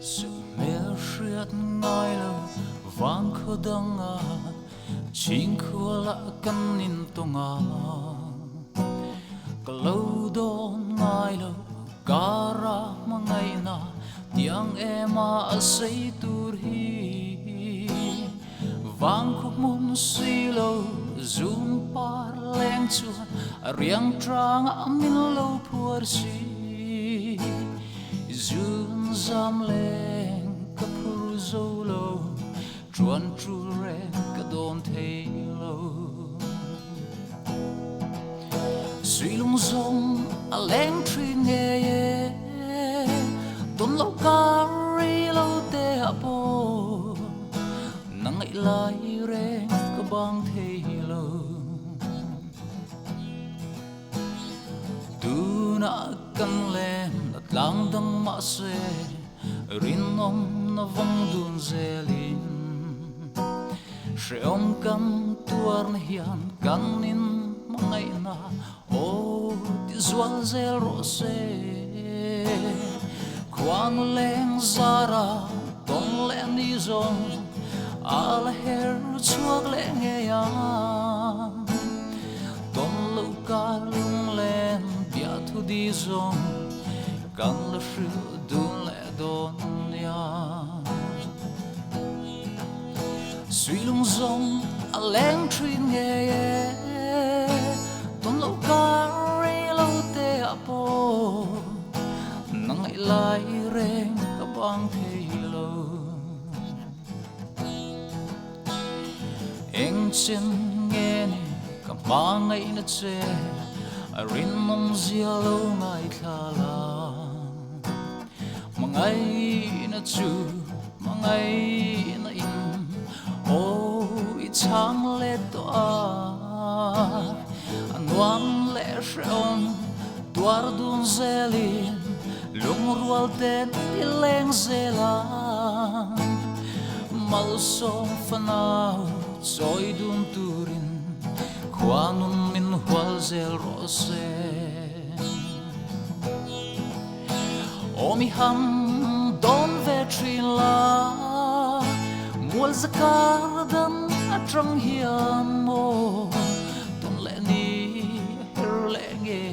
sự mê riết ngay lâu vang khô đăng à chính khô lạ căn nín tông à cả lâu đón ngay lâu cả ra mà ngày na tiếng em à say tu hi vang khúc môn suy lâu zoom par leng chuan riang trang amin lâu phur si zoom zam leng kapur zo lâu chuan tru re ka don thei lâu suy lung zong a leng tri nghe ye don lâu ca ri lâu te apo nang ai lai re ka bang thei lâu tu na kan lem at lang dang ma se rin om na vang dun zelin Sreom kan tuar na hian kanin mangay na o ti zual zel rose Kwang leng zara ton len di zong Al her chhuak leng e yang Ton lâu ka lung len bia thu di zong Kan la shu dun le don yang suy lung zong a leng tri nghe ye ton lâu ca re lâu te apo nang ai lai reng ka bang thei lâu eng chen nghe ni ka ba ngai na che a rin nom zia lo ngai thala mangai na chu mangai na in ô chang lệ toa nuam lệ sreom tuar dun zelin lung rual ten ileng zelang mal som fanao choi dun turin kwanun min hual zel rose o mi ham don vetrin la mual zakar dan atrang hian mo ton le ni her le nge